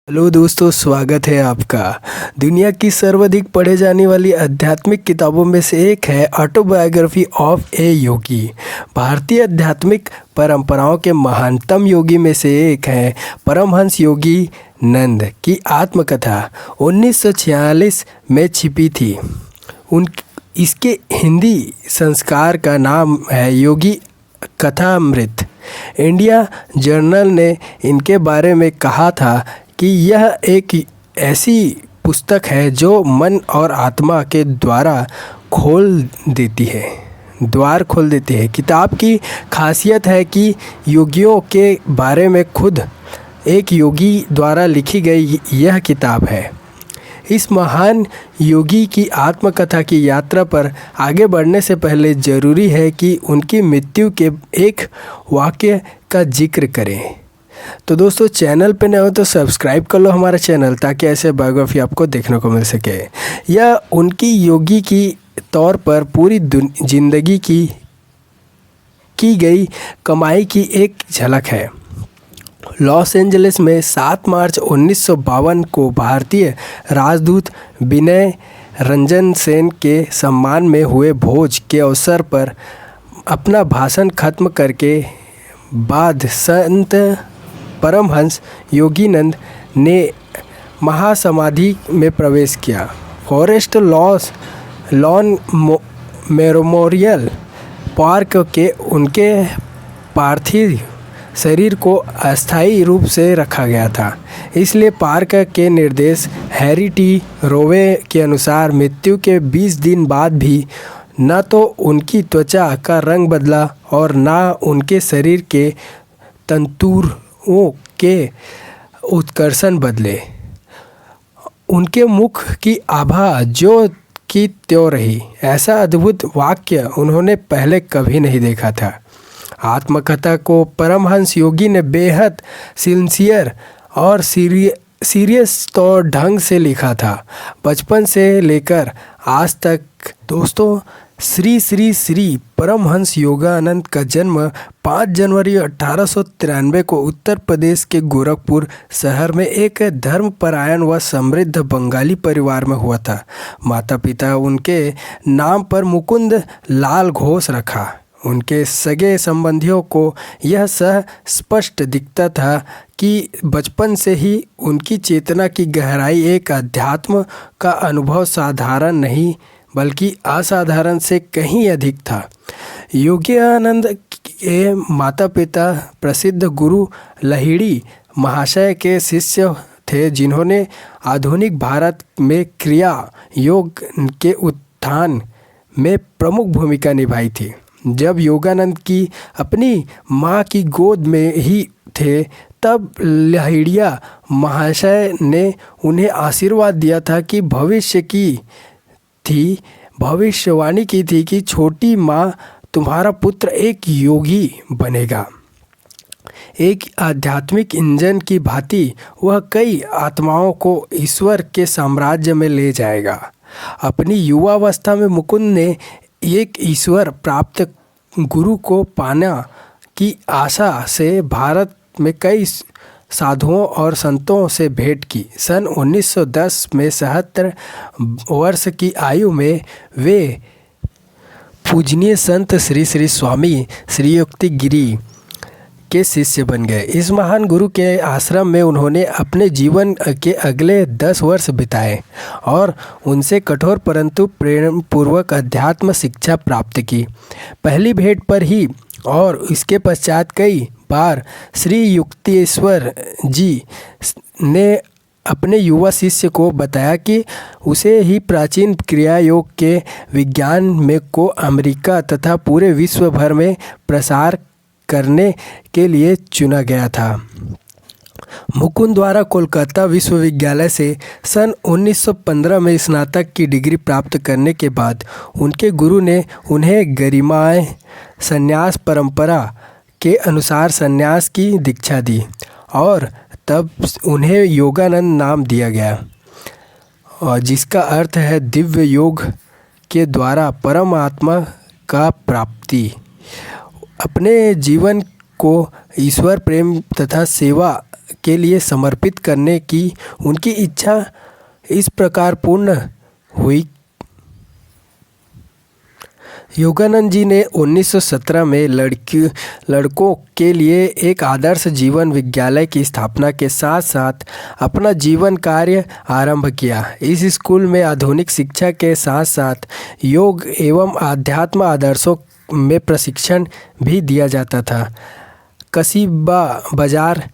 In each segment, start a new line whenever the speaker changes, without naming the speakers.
Hello दोस्तों, स्वागत है आपका। दुनिया की सर्वाधिक पढ़े जाने वाली आध्यात्मिक किताबों में से एक है ऑटोबायोग्राफी ऑफ ए योगी। भारतीय आध्यात्मिक परंपराओं के महानतम योगी में से एक है परमहंस योगी नंद की आत्मकथा 1946 में छिपी थी। इसके हिंदी संस्कार का नाम है योगी कथामृत। इंडिया जर्नल ने इनके बारे में कहा था कि यह एक ऐसी पुस्तक है जो मन और आत्मा के द्वार खोल देती है। किताब की खासियत है कि योगियों के बारे में खुद एक योगी द्वारा लिखी गई यह किताब है। इस महान योगी की आत्मकथा की यात्रा पर आगे बढ़ने से पहले ज़रूरी है कि उनकी मृत्यु के एक वाक़ये का जिक्र करें। तो दोस्तों, चैनल पे नए हो तो सब्सक्राइब कर लो हमारा चैनल, ताकि ऐसे बायोग्राफी आपको देखने को मिल सके। यह उनकी योगी की तौर पर पूरी जिंदगी की गई कमाई की एक झलक है। लॉस एंजलिस में 7 मार्च 1952 को भारतीय राजदूत विनय रंजन सेन के सम्मान में हुए भोज के अवसर पर अपना भाषण खत्म करके बाद संत परमहंस योगीनंद ने महासमाधि में प्रवेश किया। फॉरेस्ट लॉन मेमोरियल पार्क के उनके पार्थिव शरीर को अस्थायी रूप से रखा गया था। इसलिए पार्क के निर्देश हैरी टी रोवे के अनुसार मृत्यु के 20 दिन बाद भी न तो उनकी त्वचा का रंग बदला और न उनके शरीर के तंतुओं के उत्कर्षण बदले। उनके मुख की आभा जो की त्यों रही। ऐसा अद्भुत वाक्य उन्होंने पहले कभी नहीं देखा था। आत्मकथा को परमहंस योगी ने बेहद सिंसियर और सीरियस तौर ढंग से लिखा था। बचपन से लेकर आज तक दोस्तों, श्री श्री श्री परमहंस योगानंद का जन्म 5 जनवरी 1893 को उत्तर प्रदेश के गोरखपुर शहर में एक धर्मपरायण व समृद्ध बंगाली परिवार में हुआ था। माता पिता उनके नाम पर मुकुंद लाल घोष रखा। उनके सगे संबंधियों को यह स्पष्ट दिखता था कि बचपन से ही उनकी चेतना की गहराई एक अध्यात्म का अनुभव साधारण नहीं बल्कि असाधारण से कहीं अधिक था। योगानंद के माता पिता प्रसिद्ध गुरु लाहिड़ी महाशय के शिष्य थे, जिन्होंने आधुनिक भारत में क्रिया योग के उत्थान में प्रमुख भूमिका निभाई थी। जब योगानंद की अपनी माँ की गोद में ही थे, तब लाहिड़िया महाशय ने उन्हें आशीर्वाद दिया था कि भविष्यवाणी की थी कि छोटी माँ तुम्हारा पुत्र एक योगी बनेगा। एक आध्यात्मिक इंजन की भांति वह कई आत्माओं को ईश्वर के साम्राज्य में ले जाएगा। अपनी युवावस्था में मुकुंद ने एक ईश्वर प्राप्त गुरु को पाना की आशा से भारत में कई साधुओं और संतों से भेंट की। सन 1910 में 77 वर्ष की आयु में वे पूजनीय संत श्री श्री स्वामी श्रीयुक्ति गिरी के शिष्य बन गए। इस महान गुरु के आश्रम में उन्होंने अपने जीवन के अगले 10 वर्ष बिताए और उनसे कठोर परंतु प्रेमपूर्वक अध्यात्म शिक्षा प्राप्त की। पहली भेंट पर ही और इसके पश्चात कई बार श्री युक्तेश्वर जी ने अपने युवा शिष्य को बताया कि उसे ही प्राचीन क्रिया योग के विज्ञान में को अमेरिका तथा पूरे विश्व भर में प्रसार करने के लिए चुना गया था। मुकुंद द्वारा कोलकाता विश्वविद्यालय से सन 1915 में स्नातक की डिग्री प्राप्त करने के बाद उनके गुरु ने उन्हें गरिमामय संन्यास परंपरा के अनुसार संन्यास की दीक्षा दी और तब उन्हें योगानंद नाम दिया गया, और जिसका अर्थ है दिव्य योग के द्वारा परमात्मा का प्राप्ति। अपने जीवन को ईश्वर प्रेम तथा सेवा के लिए समर्पित करने की उनकी इच्छा इस प्रकार पूर्ण हुई। योगानंद जी ने 1917 में लड़कों के लिए एक आदर्श जीवन विद्यालय की स्थापना के साथ साथ अपना जीवन कार्य आरंभ किया। इस स्कूल में आधुनिक शिक्षा के साथ साथ योग एवं आध्यात्म आदर्शों में प्रशिक्षण भी दिया जाता था। कसीबा बाजार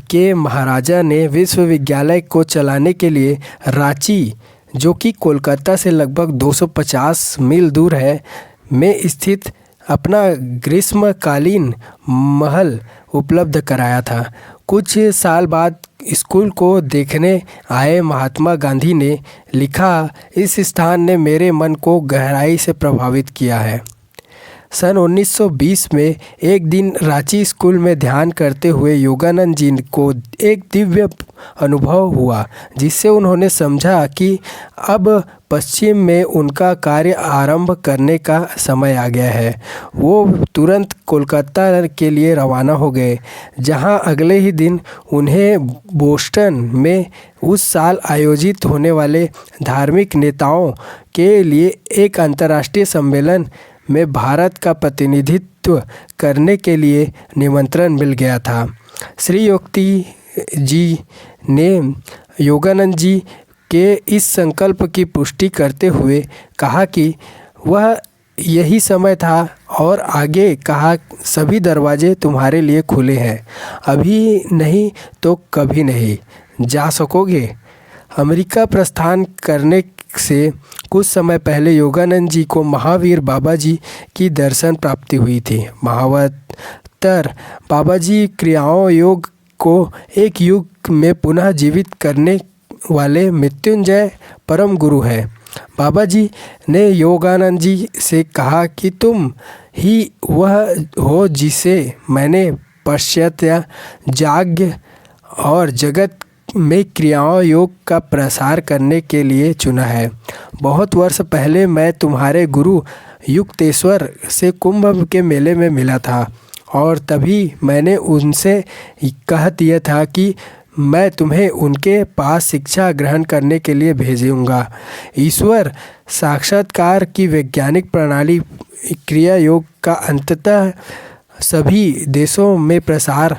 के महाराजा ने विश्वविद्यालय को चलाने के लिए रांची, जो कि कोलकाता से लगभग 250 मील दूर है, में स्थित अपना ग्रीष्मकालीन महल उपलब्ध कराया था। कुछ साल बाद स्कूल को देखने आए महात्मा गांधी ने लिखा, इस स्थान ने मेरे मन को गहराई से प्रभावित किया है। सन 1920 में एक दिन रांची स्कूल में ध्यान करते हुए योगानंद जी को एक दिव्य अनुभव हुआ, जिससे उन्होंने समझा कि अब पश्चिम में उनका कार्य आरंभ करने का समय आ गया है। वो तुरंत कोलकाता के लिए रवाना हो गए, जहां अगले ही दिन उन्हें बोस्टन में उस साल आयोजित होने वाले धार्मिक नेताओं के लिए एक अंतर्राष्ट्रीय सम्मेलन में भारत का प्रतिनिधित्व करने के लिए निमंत्रण मिल गया था। श्री योगी जी ने योगानंद जी के इस संकल्प की पुष्टि करते हुए कहा कि वह यही समय था और आगे कहा, सभी दरवाजे तुम्हारे लिए खुले हैं, अभी नहीं तो कभी नहीं जा सकोगे। अमेरिका प्रस्थान करने से कुछ समय पहले योगानंद जी को महावीर बाबा जी की दर्शन प्राप्ति हुई थी। महावतर बाबा जी क्रियाओं योग को एक युग में पुनः जीवित करने वाले मृत्युंजय परम गुरु है। बाबा जी ने योगानंद जी से कहा कि तुम ही वह हो जिसे मैंने पश्चात्य जाग्ञ और जगत में क्रियाओं योग का प्रसार करने के लिए चुना है। बहुत वर्ष पहले मैं तुम्हारे गुरु युक्तेश्वर से कुंभ के मेले में मिला था और तभी मैंने उनसे कह दिया था कि मैं तुम्हें उनके पास शिक्षा ग्रहण करने के लिए भेजूंगा। ईश्वर साक्षात्कार की वैज्ञानिक प्रणाली क्रिया योग का अंततः सभी देशों में प्रसार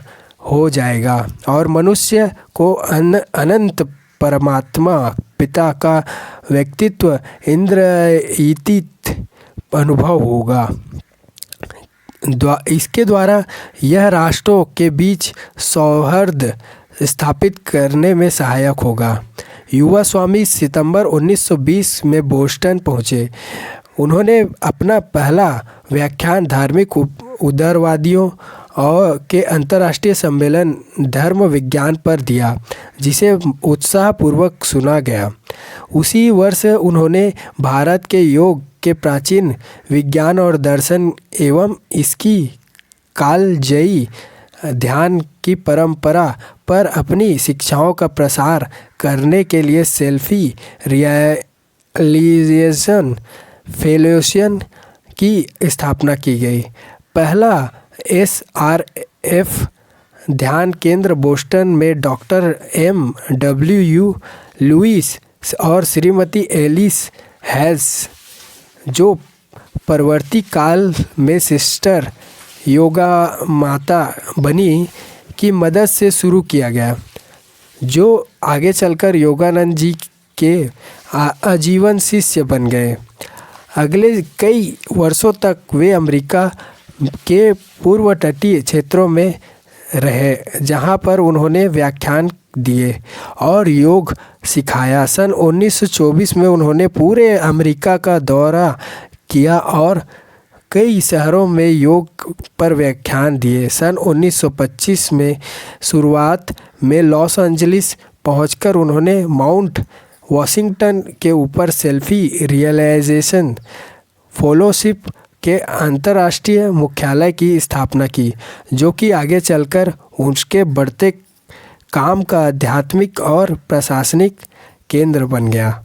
हो जाएगा और मनुष्य को अनंत परमात्मा पिता का व्यक्तित्व इंद्रियतीत अनुभव होगा। इसके द्वारा यह राष्ट्रों के बीच सौहार्द स्थापित करने में सहायक होगा। युवा स्वामी सितंबर 1920 में बोस्टन पहुँचे। उन्होंने अपना पहला व्याख्यान धार्मिक उदारवादियों और के अंतर्राष्ट्रीय सम्मेलन धर्म विज्ञान पर दिया, जिसे उत्साहपूर्वक सुना गया। उसी वर्ष उन्होंने भारत के योग के प्राचीन विज्ञान और दर्शन एवं इसकी कालजयी ध्यान की परंपरा पर अपनी शिक्षाओं का प्रसार करने के लिए सेल्फी रियलाइजेशन फेलोशिप की स्थापना की गई। पहला SRF ध्यान केंद्र बोस्टन में डॉक्टर MW लुइस और श्रीमती एलिस हैस, जो परवर्ती काल में सिस्टर योगा माता बनी, की मदद से शुरू किया गया, जो आगे चलकर योगानंद जी के आजीवन शिष्य बन गए। अगले कई वर्षों तक वे अमेरिका के पूर्व तटीय क्षेत्रों में रहे, जहां पर उन्होंने व्याख्यान दिए और योग सिखाया। सन 1924 में उन्होंने पूरे अमेरिका का दौरा किया और कई शहरों में योग पर व्याख्यान दिए। सन 1925 में शुरुआत में लॉस एंजलिस पहुंचकर उन्होंने माउंट वाशिंगटन के ऊपर सेल्फी रियलाइजेशन फेलोशिप के अंतर्राष्ट्रीय मुख्यालय की स्थापना की, जो कि आगे चलकर उसके बढ़ते काम का आध्यात्मिक और प्रशासनिक केंद्र बन गया।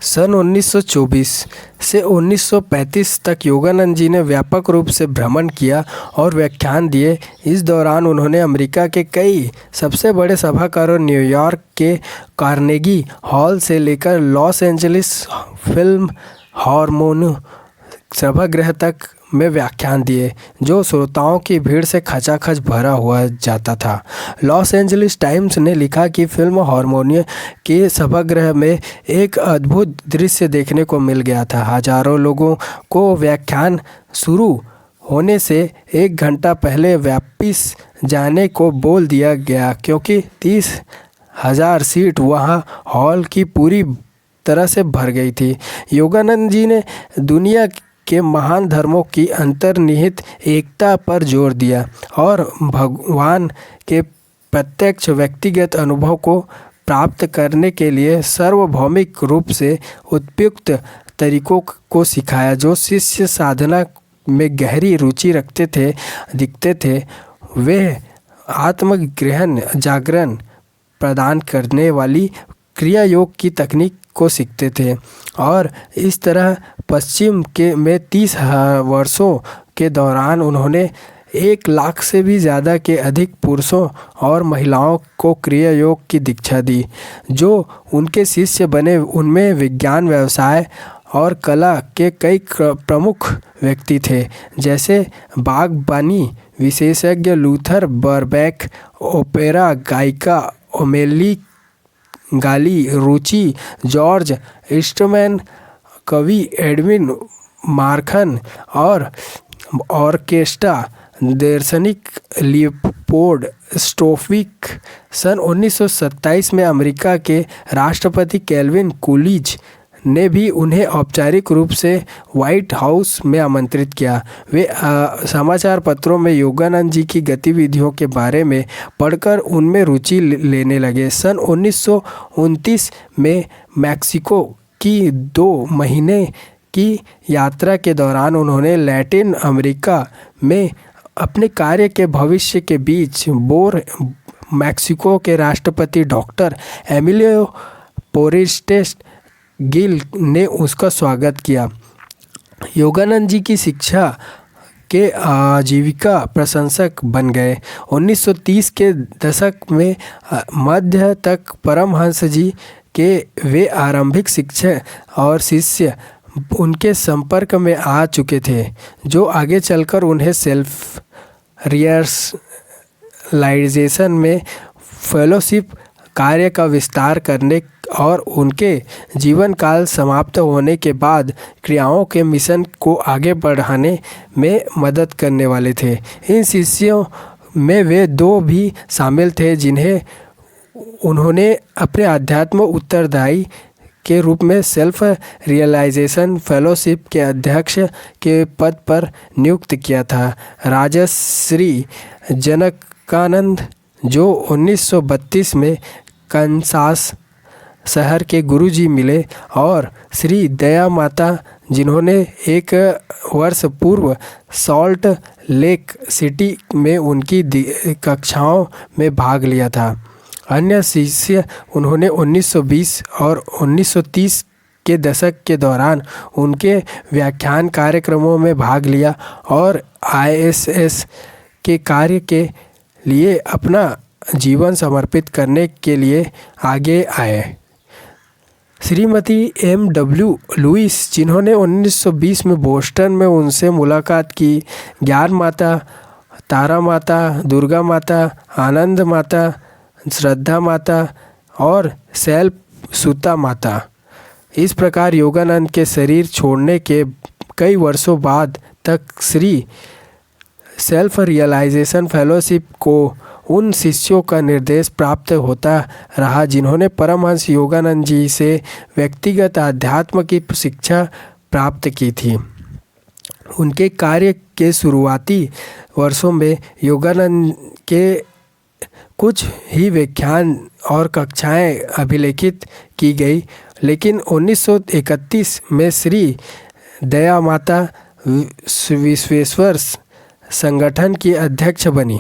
सन 1924 से 1935 तक योगानंद जी ने व्यापक रूप से भ्रमण किया और व्याख्यान दिए। इस दौरान उन्होंने अमेरिका के कई सबसे बड़े सभागारों, न्यूयॉर्क के कार्नेगी हॉल से लेकर लॉस एंजलिस फिल्म हार्मोनी सभागृह तक में व्याख्यान दिए, जो श्रोताओं की भीड़ से खचाखच भरा हुआ जाता था। लॉस एंजलिस टाइम्स ने लिखा कि फिल्म हार्मोनी के सभागृह में एक अद्भुत दृश्य देखने को मिल गया था। हजारों लोगों को व्याख्यान शुरू होने से 1 घंटा पहले वापस जाने को बोल दिया गया, क्योंकि 30,000 सीट वहां हॉल की पूरी तरह से भर गई थी। योगानंद जी ने दुनिया के महान धर्मों की अंतर्निहित एकता पर जोर दिया और भगवान के प्रत्यक्ष व्यक्तिगत अनुभव को प्राप्त करने के लिए सार्वभौमिक रूप से उपयुक्त तरीकों को सिखाया। जो शिष्य साधना में गहरी रुचि दिखते थे, वे आत्मग्रहण जागरण प्रदान करने वाली क्रिया योग की तकनीक को सीखते थे और इस तरह पश्चिम में 30 वर्षों के दौरान उन्होंने 1 लाख से भी ज़्यादा के अधिक पुरुषों और महिलाओं को क्रिया योग की दीक्षा दी। जो उनके शिष्य बने उनमें विज्ञान, व्यवसाय और कला के कई प्रमुख व्यक्ति थे, जैसे बागबानी विशेषज्ञ लूथर बर्बैक, ओपेरा गायिका ओमेली गाली रुचि, जॉर्ज ईस्टमैन, कवि एडविन मार्खन और ऑर्केस्ट्रा दार्शनिक लियोपोल्ड स्टोविक। सन 1927 में अमेरिका के राष्ट्रपति कैल्विन कूलिज ने भी उन्हें औपचारिक रूप से व्हाइट हाउस में आमंत्रित किया। वे समाचार पत्रों में योगानंद जी की गतिविधियों के बारे में पढ़कर उनमें रुचि लेने लगे। सन 1929 में मैक्सिको की 2 महीने की यात्रा के दौरान उन्होंने लैटिन अमेरिका में अपने कार्य के भविष्य के बीच मैक्सिको के राष्ट्रपति डॉक्टर एमिलियो पोर्टेस गिल ने उसका स्वागत किया। योगानंद जी की शिक्षा के आजीविका प्रशंसक बन गए। 1930 के दशक में मध्य तक परमहंस जी के वे आरंभिक शिक्षक और शिष्य उनके संपर्क में आ चुके थे, जो आगे चलकर उन्हें सेल्फ रियलाइजेशन में फेलोशिप कार्य का विस्तार करने और उनके जीवन काल समाप्त होने के बाद क्रियाओं के मिशन को आगे बढ़ाने में मदद करने वाले थे। इन शिष्यों में वे 2 भी शामिल थे जिन्हें उन्होंने अपने आध्यात्म उत्तरदायी के रूप में सेल्फ रियलाइजेशन फेलोशिप के अध्यक्ष के पद पर नियुक्त किया था। राजश्री जनकानंद, जो 1932 में कनसास शहर के गुरुजी मिले, और श्री दया माता, जिन्होंने 1 वर्ष पूर्व सॉल्ट लेक सिटी में उनकी कक्षाओं में भाग लिया था। अन्य शिष्य उन्होंने 1920 और 1930 के दशक के दौरान उनके व्याख्यान कार्यक्रमों में भाग लिया और ISS के कार्य के लिए अपना जीवन समर्पित करने के लिए आगे आए। श्रीमती M.W. लुइस, जिन्होंने 1920 में बोस्टन में उनसे मुलाकात की, ज्ञान माता, तारा माता, दुर्गा माता, आनंद माता, श्रद्धा माता और शैल सुता माता। इस प्रकार योगानंद के शरीर छोड़ने के कई वर्षों बाद तक श्री सेल्फ रियलाइजेशन फेलोशिप को उन शिष्यों का निर्देश प्राप्त होता रहा जिन्होंने परमहंस योगानंद जी से व्यक्तिगत अध्यात्म की शिक्षा प्राप्त की थी। उनके कार्य के शुरुआती वर्षों में योगानंद के कुछ ही व्याख्यान और कक्षाएं अभिलेखित की गई, लेकिन 1931 में श्री दया माता विश्वेश्वर संगठन की अध्यक्ष बनी।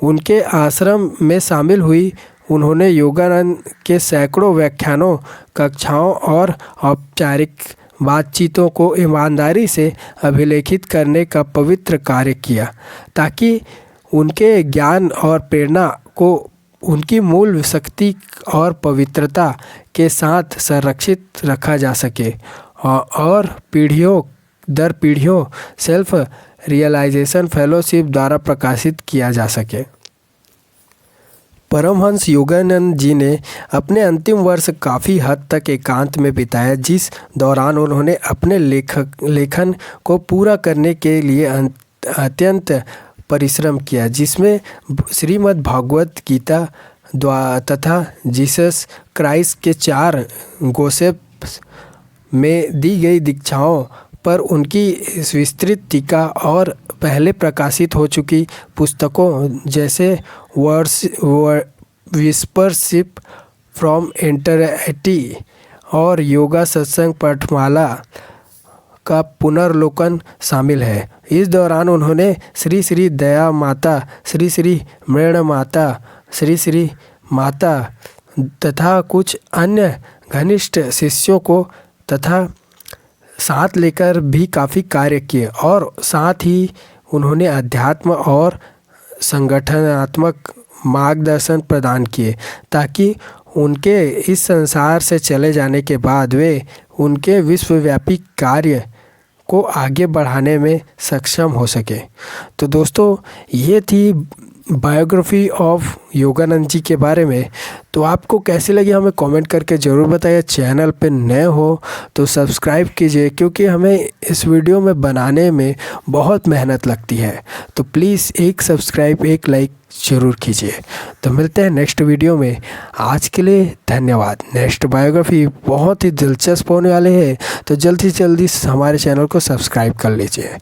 उनके आश्रम में शामिल हुई। उन्होंने योगानंद के सैकड़ों व्याख्यानों, कक्षाओं और औपचारिक बातचीतों को ईमानदारी से अभिलेखित करने का पवित्र कार्य किया, ताकि उनके ज्ञान और प्रेरणा को उनकी मूल शक्ति और पवित्रता के साथ संरक्षित रखा जा सके और पीढ़ियों दर पीढ़ियों सेल्फ रियलाइजेशन फेलोशिप द्वारा प्रकाशित किया जा सके। परमहंस योगानंद जी ने अपने अंतिम वर्ष काफ़ी हद तक एकांत में बिताया, जिस दौरान उन्होंने अपने लेखन को पूरा करने के लिए अत्यंत परिश्रम किया, जिसमें श्रीमद् भागवत गीता तथा जीसस क्राइस्ट के 4 गोस्पेल्स में दी गई दीक्षाओं पर उनकी विस्तृत टीका और पहले प्रकाशित हो चुकी पुस्तकों जैसे विस्परशिप फ्रॉम एटर्निटी और योगा सत्संग पाठमाला का पुनर्लोकन शामिल है। इस दौरान उन्होंने श्री श्री दया माता, श्री श्री मृण माता, श्री श्री माता तथा कुछ अन्य घनिष्ठ शिष्यों को तथा साथ लेकर भी काफ़ी कार्य किए और साथ ही उन्होंने अध्यात्म और संगठनात्मक मार्गदर्शन प्रदान किए, ताकि उनके इस संसार से चले जाने के बाद वे उनके विश्वव्यापी कार्य को आगे बढ़ाने में सक्षम हो सके। तो दोस्तों, ये थी बायोग्राफी ऑफ योगानंद जी के बारे में। तो आपको कैसी लगी हमें कमेंट करके ज़रूर बताइए। चैनल पे नए हो तो सब्सक्राइब कीजिए, क्योंकि हमें इस वीडियो में बनाने में बहुत मेहनत लगती है। तो प्लीज़ एक सब्सक्राइब, एक लाइक ज़रूर कीजिए। तो मिलते हैं नेक्स्ट वीडियो में। आज के लिए धन्यवाद। नेक्स्ट बायोग्राफी बहुत ही दिलचस्प होने वाले हैं, तो जल्दी से जल्दी हमारे चैनल को सब्सक्राइब कर लीजिए।